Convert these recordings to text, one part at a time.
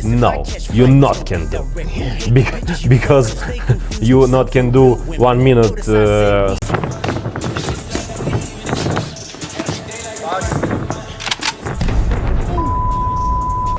No, you not can do. Because you not can do 1 minute. That's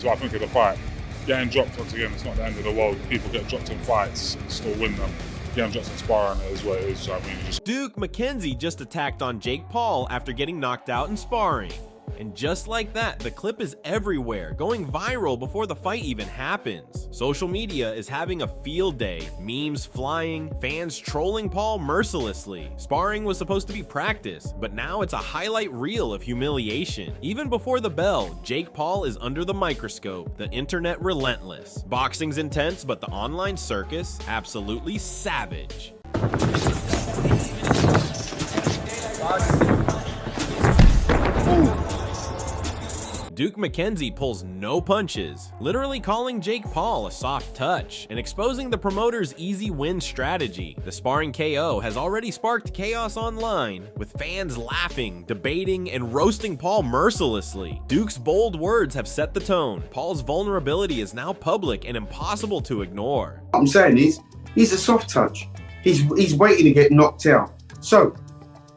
what I think of the fight. Getting dropped once again, it's not the end of the world. People get dropped in fights and still win them. Getting dropped in sparring is what it is. I mean, Duke McKenzie just attacked on Jake Paul after getting knocked out in sparring. And just like that, the clip is everywhere, going viral before the fight even happens. Social media is having a field day, memes flying, fans trolling Paul mercilessly. Sparring was supposed to be practice, but now it's a highlight reel of humiliation. Even before the bell, Jake Paul is under the microscope, the internet relentless. Boxing's intense, but the online circus, absolutely savage. Duke McKenzie pulls no punches, literally calling Jake Paul a soft touch and exposing the promoter's easy win strategy. The sparring KO has already sparked chaos online, with fans laughing, debating, and roasting Paul mercilessly. Duke's bold words have set the tone. Paul's vulnerability is now public and impossible to ignore. What I'm saying is, he's a soft touch. He's waiting to get knocked out. So,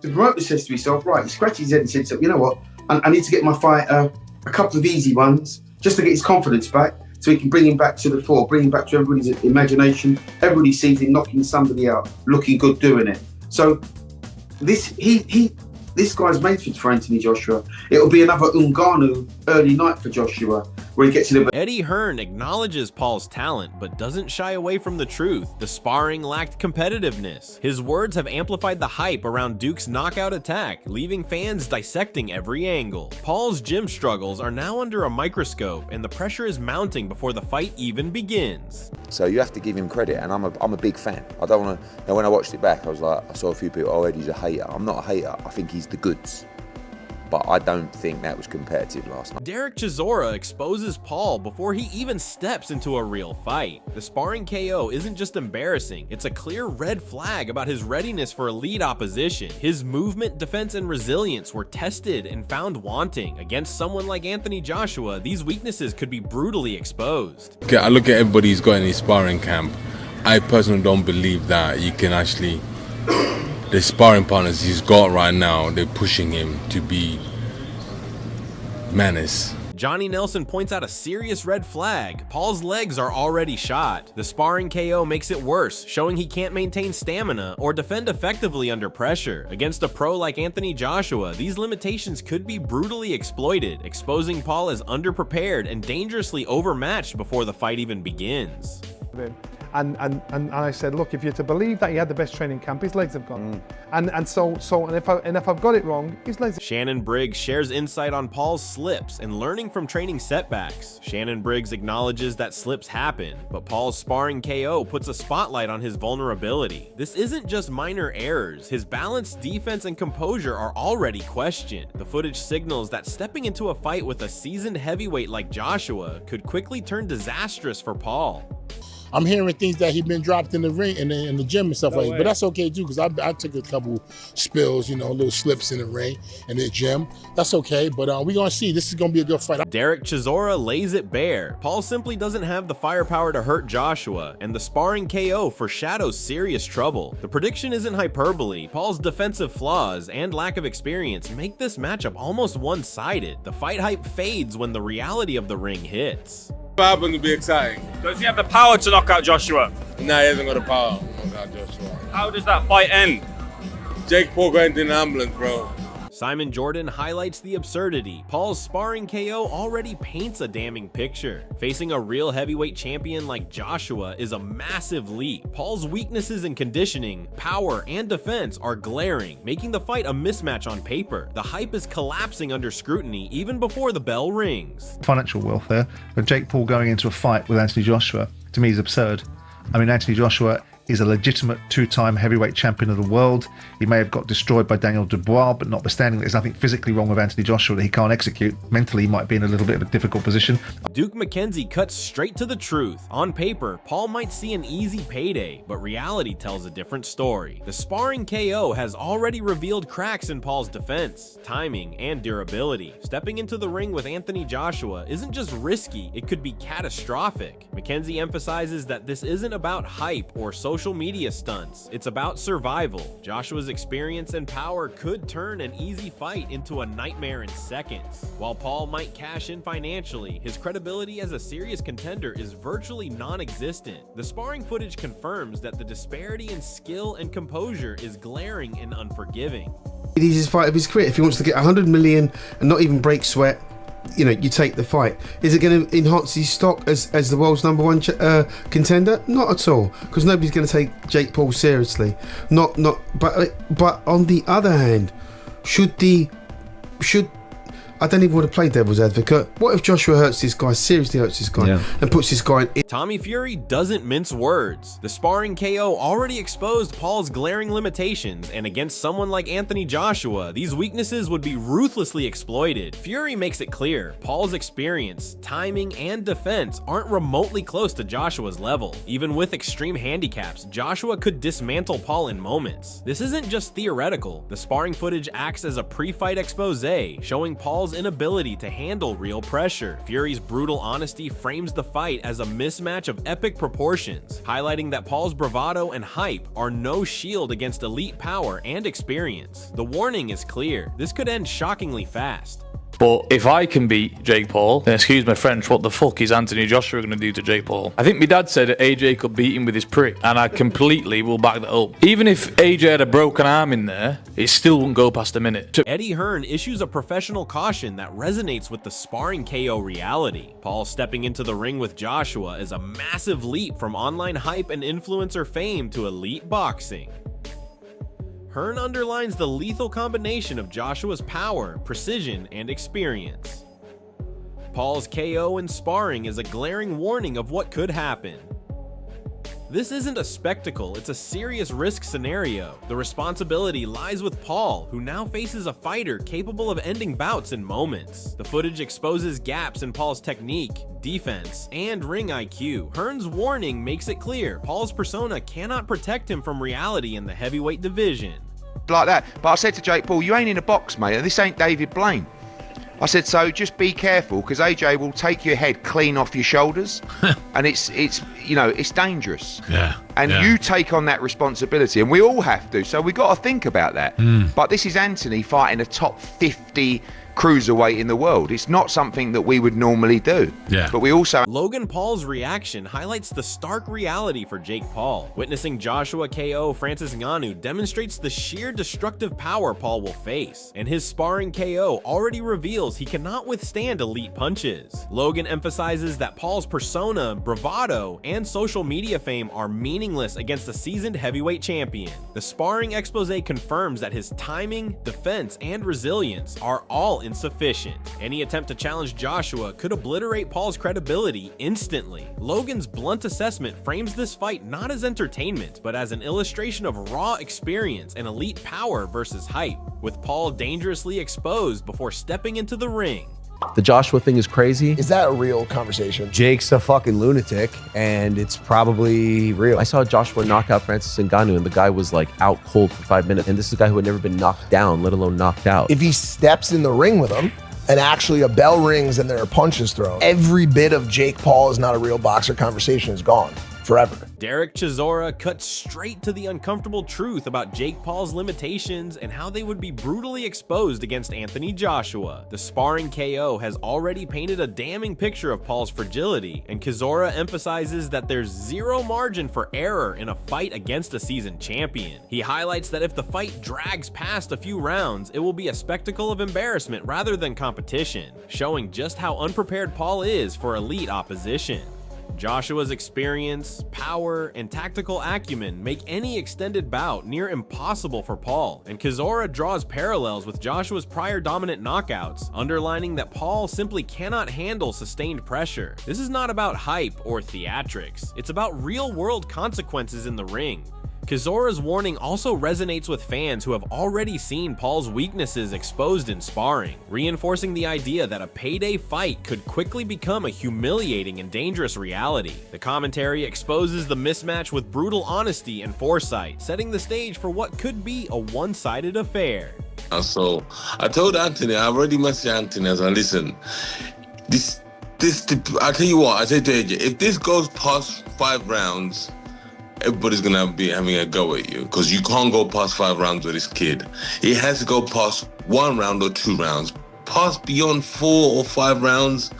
the promoter says to himself, right, he scratches his head and says, you know what, I need to get my fighter a couple of easy ones just to get his confidence back so he can bring him back to the fore, bring him back to everybody's imagination. Everybody sees him knocking somebody out, looking good doing it. So this guy's made for Anthony Joshua. It'll be another Ngannou early night for Joshua, where he gets in a... Eddie Hearn acknowledges Paul's talent, but doesn't shy away from the truth. The sparring lacked competitiveness. His words have amplified the hype around Duke's knockout attack, leaving fans dissecting every angle. Paul's gym struggles are now under a microscope, and the pressure is mounting before the fight even begins. So you have to give him credit, and I'm a big fan. I don't want to... You know, when I watched it back, I was like, I saw a few people, oh, Eddie's a hater. I'm not a hater. I think he's the goods. But I don't think that was competitive last night. Derek Chisora exposes Paul before he even steps into a real fight. The sparring KO isn't just embarrassing, it's a clear red flag about his readiness for elite opposition. His movement, defense, and resilience were tested and found wanting. Against someone like Anthony Joshua, these weaknesses could be brutally exposed. Okay, I look at everybody who's got in his sparring camp. I personally don't believe that you can actually... The sparring partners he's got right now, they're pushing him to be menace. Johnny Nelson points out a serious red flag. Paul's legs are already shot. The sparring KO makes it worse, showing he can't maintain stamina or defend effectively under pressure. Against a pro like Anthony Joshua, these limitations could be brutally exploited, exposing Paul as underprepared and dangerously overmatched before the fight even begins. And I said, look, if you're to believe that he had the best training camp, his legs have gone. And if I've got it wrong, his legs. Shannon Briggs shares insight on Paul's slips and learning from training setbacks. Shannon Briggs acknowledges that slips happen, but Paul's sparring KO puts a spotlight on his vulnerability. This isn't just minor errors. His balance, defense, and composure are already questioned. The footage signals that stepping into a fight with a seasoned heavyweight like Joshua could quickly turn disastrous for Paul. I'm hearing things that he's been dropped in the ring, in the gym and stuff like that. But that's okay too, because I took a couple spills, you know, little slips in the ring and the gym. That's okay, but we're going to see. This is going to be a good fight. Derek Chisora lays it bare. Paul simply doesn't have the firepower to hurt Joshua, and the sparring KO foreshadows serious trouble. The prediction isn't hyperbole. Paul's defensive flaws and lack of experience make this matchup almost one-sided. The fight hype fades when the reality of the ring hits. What happened to be exciting? Does he have the power to knock out Joshua? Nah, he hasn't got the power to knock out Joshua. How does that fight end? Jake Paul going to an ambulance, bro. Simon Jordan highlights the absurdity. Paul's sparring KO already paints a damning picture. Facing a real heavyweight champion like Joshua is a massive leap. Paul's weaknesses in conditioning, power, and defense are glaring, making the fight a mismatch on paper. The hype is collapsing under scrutiny even before the bell rings. Financial welfare, but Jake Paul going into a fight with Anthony Joshua, to me, is absurd. I mean, Anthony Joshua is a legitimate 2-time heavyweight champion of the world. He may have got destroyed by Daniel Dubois, but notwithstanding there's nothing physically wrong with Anthony Joshua that he can't execute, mentally he might be in a little bit of a difficult position. Duke McKenzie cuts straight to the truth. On paper, Paul might see an easy payday, but reality tells a different story. The sparring KO has already revealed cracks in Paul's defense, timing, and durability. Stepping into the ring with Anthony Joshua isn't just risky, it could be catastrophic. McKenzie emphasizes that this isn't about hype or social media stunts, it's about survival. Joshua's experience and power could turn an easy fight into a nightmare in seconds. While Paul might cash in financially, his credibility as a serious contender is virtually non-existent. The sparring footage confirms that the disparity in skill and composure is glaring and unforgiving. It is his fight of his career. If he wants to get 100 million and not even break sweat, you know, you take the fight. Is it going to enhance his stock as the world's #1 contender? Not at all, because nobody's going to take Jake Paul seriously. But on the other hand, should I don't even want to play devil's advocate. What if Joshua seriously hurts this guy, and puts this guy in? Tommy Fury doesn't mince words. The sparring KO already exposed Paul's glaring limitations, and against someone like Anthony Joshua, these weaknesses would be ruthlessly exploited. Fury makes it clear, Paul's experience, timing, and defense aren't remotely close to Joshua's level. Even with extreme handicaps, Joshua could dismantle Paul in moments. This isn't just theoretical. The sparring footage acts as a pre-fight expose, showing Paul's inability to handle real pressure. Fury's brutal honesty frames the fight as a mismatch of epic proportions, highlighting that Paul's bravado and hype are no shield against elite power and experience. The warning is clear, this could end shockingly fast. But if I can beat Jake Paul, then excuse my French, what the fuck is Anthony Joshua going to do to Jake Paul? I think my dad said that AJ could beat him with his prick, and I completely will back that up. Even if AJ had a broken arm in there, it still wouldn't go past a minute. Eddie Hearn issues a professional caution that resonates with the sparring KO reality. Paul stepping into the ring with Joshua is a massive leap from online hype and influencer fame to elite boxing. Hearn underlines the lethal combination of Joshua's power, precision, and experience. Paul's KO in sparring is a glaring warning of what could happen. This isn't a spectacle, it's a serious risk scenario. The responsibility lies with Paul, who now faces a fighter capable of ending bouts in moments. The footage exposes gaps in Paul's technique, defense, and ring IQ. Hearn's warning makes it clear Paul's persona cannot protect him from reality in the heavyweight division. Like that. But I said to Jake Paul, you ain't in a box, mate. This ain't David Blaine. I said, so just be careful, because AJ will take your head clean off your shoulders, and it's dangerous. And you take on that responsibility, and we all have to. So we got to think about that. But this is Anthony fighting a top 50 cruiserweight in the world. It's not something that we would normally do. But we also... Logan Paul's reaction highlights the stark reality for Jake Paul. Witnessing Joshua KO Francis Ngannou demonstrates the sheer destructive power Paul will face, and his sparring KO already reveals he cannot withstand elite punches. Logan emphasizes that Paul's persona, bravado, and social media fame are meaningless against a seasoned heavyweight champion. The sparring expose confirms that his timing, defense, and resilience are all insufficient. Any attempt to challenge Joshua could obliterate Paul's credibility instantly. Logan's blunt assessment frames this fight not as entertainment, but as an illustration of raw experience and elite power versus hype, with Paul dangerously exposed before stepping into the ring. The Joshua thing is crazy. Is that a real conversation? Jake's a fucking lunatic, and it's probably real. I saw Joshua knock out Francis Ngannou, and the guy was like out cold for 5 minutes. And this is a guy who had never been knocked down, let alone knocked out. If he steps in the ring with him, and actually a bell rings and there are punches thrown, every bit of Jake Paul is not a real boxer conversation is gone forever. Derek Chisora cuts straight to the uncomfortable truth about Jake Paul's limitations and how they would be brutally exposed against Anthony Joshua. The sparring KO has already painted a damning picture of Paul's fragility, and Chisora emphasizes that there's zero margin for error in a fight against a seasoned champion. He highlights that if the fight drags past a few rounds, it will be a spectacle of embarrassment rather than competition, showing just how unprepared Paul is for elite opposition. Joshua's experience, power, and tactical acumen make any extended bout near impossible for Paul, and Chisora draws parallels with Joshua's prior dominant knockouts, underlining that Paul simply cannot handle sustained pressure. This is not about hype or theatrics, it's about real-world consequences in the ring. Chisora's warning also resonates with fans who have already seen Paul's weaknesses exposed in sparring, reinforcing the idea that a payday fight could quickly become a humiliating and dangerous reality. The commentary exposes the mismatch with brutal honesty and foresight, setting the stage for what could be a one-sided affair. So I told Anthony, I already messaged Anthony as I listen. I tell you what, I said to AJ, if this goes past 5 rounds, everybody's gonna be having a go at you because you can't go past 5 rounds with this kid. He has to go past 1 round or 2 rounds. Past beyond 4 or 5 rounds,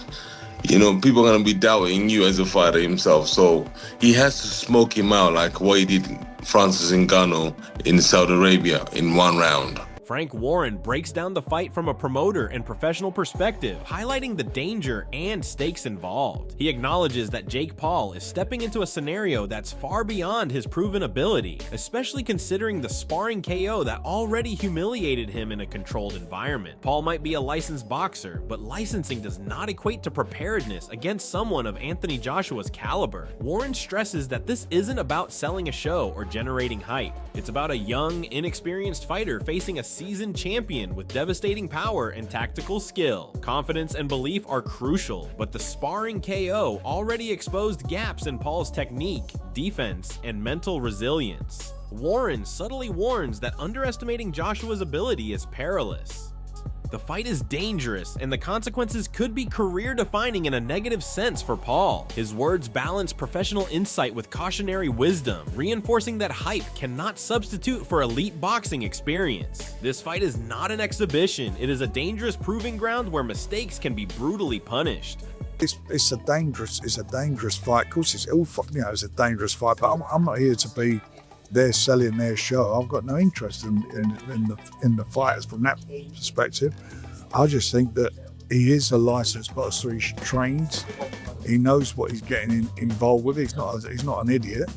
you know, people are gonna be doubting you as a fighter himself. So he has to smoke him out like what he did Francis Ngannou in Saudi Arabia in 1 round. Frank Warren breaks down the fight from a promoter and professional perspective, highlighting the danger and stakes involved. He acknowledges that Jake Paul is stepping into a scenario that's far beyond his proven ability, especially considering the sparring KO that already humiliated him in a controlled environment. Paul might be a licensed boxer, but licensing does not equate to preparedness against someone of Anthony Joshua's caliber. Warren stresses that this isn't about selling a show or generating hype. It's about a young, inexperienced fighter facing a seasoned champion with devastating power and tactical skill. Confidence and belief are crucial, but the sparring KO already exposed gaps in Paul's technique, defense, and mental resilience. Warren subtly warns that underestimating Joshua's ability is perilous. The fight is dangerous, and the consequences could be career-defining in a negative sense for Paul. His words balance professional insight with cautionary wisdom, reinforcing that hype cannot substitute for elite boxing experience. This fight is not an exhibition, it is a dangerous proving ground where mistakes can be brutally punished. It's a dangerous fight. Of course, it's a dangerous fight, but I'm not here to be they're selling their show. I've got no interest in the fighters from that perspective. I just think that he is a licensed boxer. He's trained. He knows what he's getting involved with. He's not an idiot.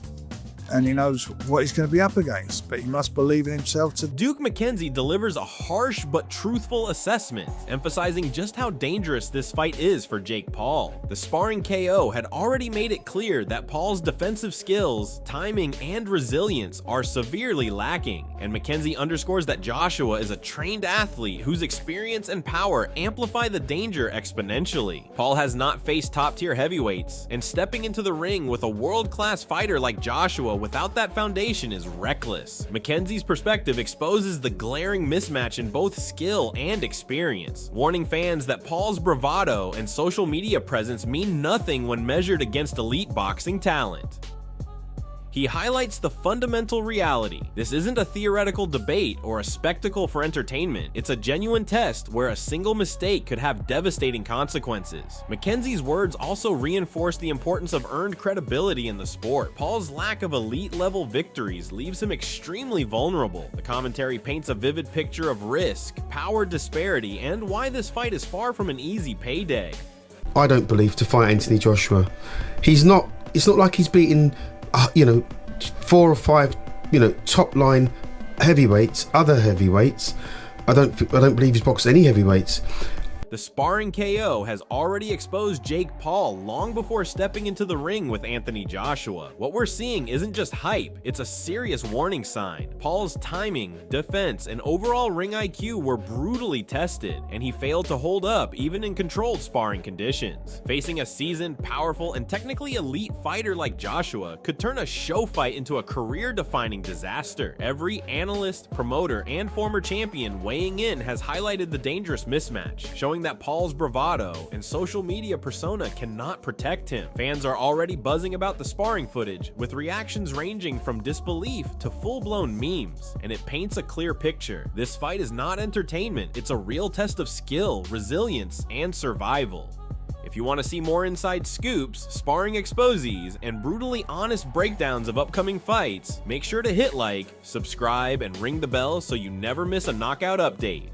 And he knows what he's going to be up against, but he must believe in himself to. Duke McKenzie delivers a harsh but truthful assessment, emphasizing just how dangerous this fight is for Jake Paul. The sparring KO had already made it clear that Paul's defensive skills, timing, and resilience are severely lacking, and McKenzie underscores that Joshua is a trained athlete whose experience and power amplify the danger exponentially. Paul has not faced top-tier heavyweights, and stepping into the ring with a world-class fighter like Joshua without that foundation is reckless. McKenzie's perspective exposes the glaring mismatch in both skill and experience, warning fans that Paul's bravado and social media presence mean nothing when measured against elite boxing talent. He highlights the fundamental reality. This isn't a theoretical debate or a spectacle for entertainment. It's a genuine test where a single mistake could have devastating consequences. McKenzie's words also reinforce the importance of earned credibility in the sport. Paul's lack of elite-level victories leaves him extremely vulnerable. The commentary paints a vivid picture of risk, power disparity, and why this fight is far from an easy payday. I don't believe to fight Anthony Joshua. It's not like he's beaten 4 or 5, top line heavyweights, other heavyweights. I don't believe he's boxed any heavyweights. The sparring KO has already exposed Jake Paul long before stepping into the ring with Anthony Joshua. What we're seeing isn't just hype, it's a serious warning sign. Paul's timing, defense, and overall ring IQ were brutally tested, and he failed to hold up even in controlled sparring conditions. Facing a seasoned, powerful, and technically elite fighter like Joshua could turn a show fight into a career-defining disaster. Every analyst, promoter, and former champion weighing in has highlighted the dangerous mismatch, showing that Paul's bravado and social media persona cannot protect him. Fans are already buzzing about the sparring footage, with reactions ranging from disbelief to full-blown memes, and it paints a clear picture. This fight is not entertainment, it's a real test of skill, resilience, and survival. If you want to see more inside scoops, sparring exposés, and brutally honest breakdowns of upcoming fights, make sure to hit like, subscribe, and ring the bell so you never miss a knockout update.